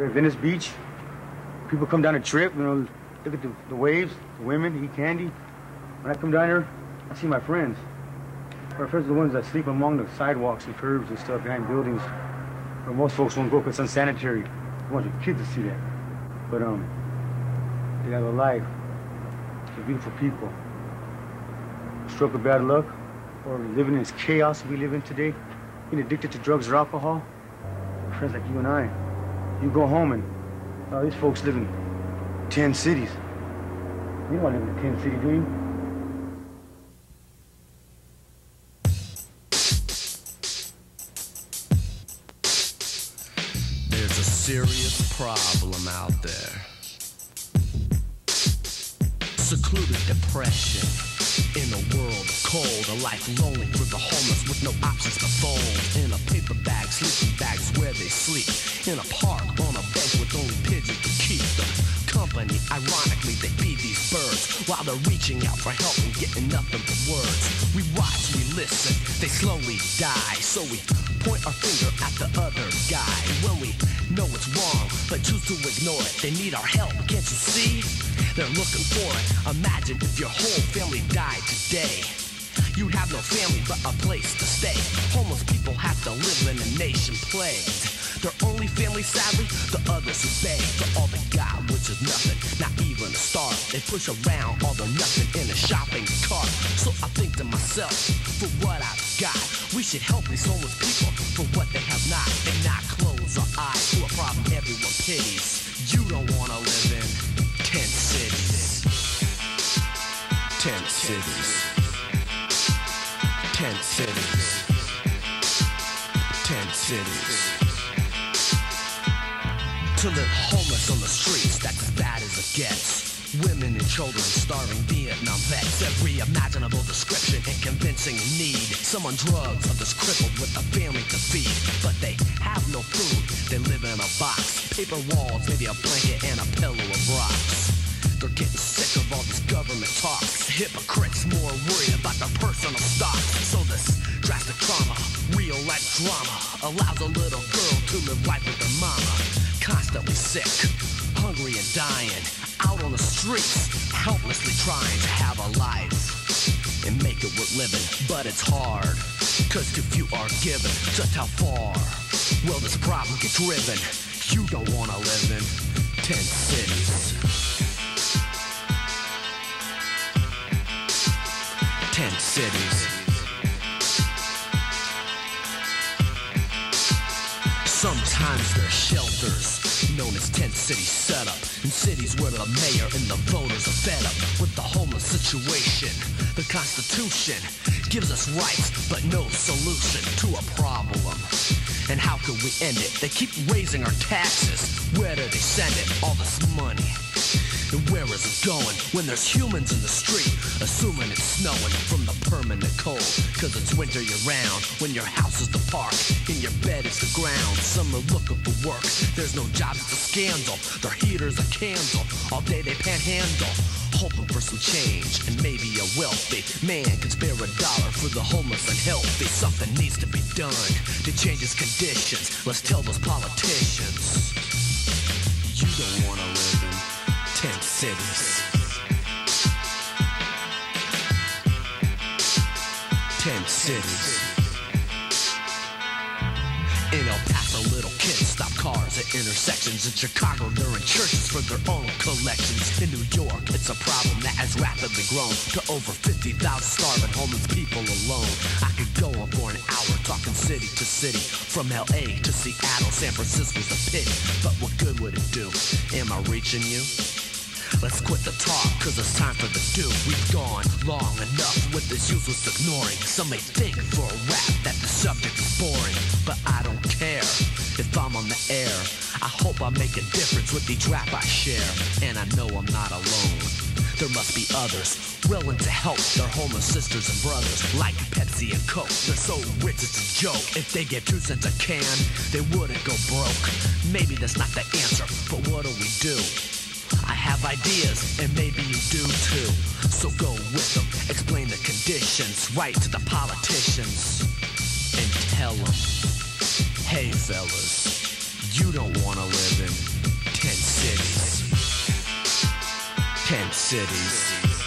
We're at Venice Beach. People come down a trip, you know, look at the waves, the women, eat candy. When I come down here, I see my friends. My friends are the ones that sleep along the sidewalks and curbs and stuff behind buildings. Where most folks won't go because it's unsanitary. I want your kids to see that. But they have a life. They're beautiful people. Stroke of bad luck, or living in this chaos we live in today, being addicted to drugs or alcohol. Friends like you and I, you go home and these folks live in 10 cities. You don't want to live in a 10 city, do you? There's a serious problem out there. Secluded depression in a world of cold, a life lonely for the homeless with no options to fold. In a paper bag, sleeping bags where they sleep. In a park, on a bench with only pigeons to keep them company. Ironically, they feed these birds while they're reaching out for help and getting nothing but words. We watch, we listen, they slowly die. So we point our finger at the other guy when we know it's wrong, but choose to ignore it. They need our help, can't you see? They're looking for it. Imagine if your whole family died today. You'd have no family but a place to stay. Homeless people have to live in a nation plagued. Their only family, sadly, the others who beg for all they got, which is nothing, not even a start. They push around all the nothing in a shopping cart. So I think to myself, for what I've got, we should help these homeless people for what they have not, and not close our eyes to a problem everyone pities. You don't want to live in 10 cities. 10 cities. 10 cities. 10 cities. To live homeless on the streets, that's as bad as it gets. Women and children starving Vietnam vets. Every imaginable description and convincing need. Some on drugs, others crippled with a family to feed. But they have no food, they live in a box. Paper walls, maybe a blanket and a pillow of rocks. They're getting sick of all this government talk. Hypocrites more worried about their personal stock. So this drastic trauma, real life drama, allows a little girl to live life with her mama. Constantly sick, hungry and dying, out on the streets, helplessly trying to have a life and make it worth living. But it's hard, cause too few are given. Just how far will this problem get driven? You don't wanna live in 10 cities. 10 cities. Sometimes there's shelters known as 10 city setup, in cities where the mayor and the voters are fed up with the homeless situation. The Constitution gives us rights but no solution to a problem. And how could we end it? They keep raising our taxes. Where do they send it? All this money. And where is it going when there's humans in the street assuming it's snowing from the permanent cold? Cause it's winter year round when your house is the park and your bed is the ground. Some are looking for work, there's no jobs, it's a scandal. Their heater's a candle, all day they panhandle, hoping for some change and maybe a wealthy man can spare $1 for the homeless and healthy. Something needs to be done to change his conditions. Let's tell those politicians, you don't wanna live in 10 cities. 10 cities. In El Paso, little kids stop cars at intersections. In Chicago, they're in churches for their own collections. In New York, it's a problem that has rapidly grown to over 50,000 starving homeless people alone. I could go on for an hour talking city to city, from LA to Seattle, San Francisco's a pity. But what good would it do? Am I reaching you? Let's quit the talk, cause it's time for the do. We've gone long enough with this useless ignoring. Some may think for a rap that the subject is boring, but I don't care if I'm on the air. I hope I make a difference with each rap I share. And I know I'm not alone. There must be others willing to help their homeless sisters and brothers, like Pepsi and Coke. They're so rich it's a joke. If they get 2 cents a can, they wouldn't go broke. Maybe that's not the answer, but what do we do? I have ideas, and maybe you do too. So go with them, explain the conditions, write to the politicians, and tell them, hey fellas, You don't wanna live in 10 cities. 10 cities.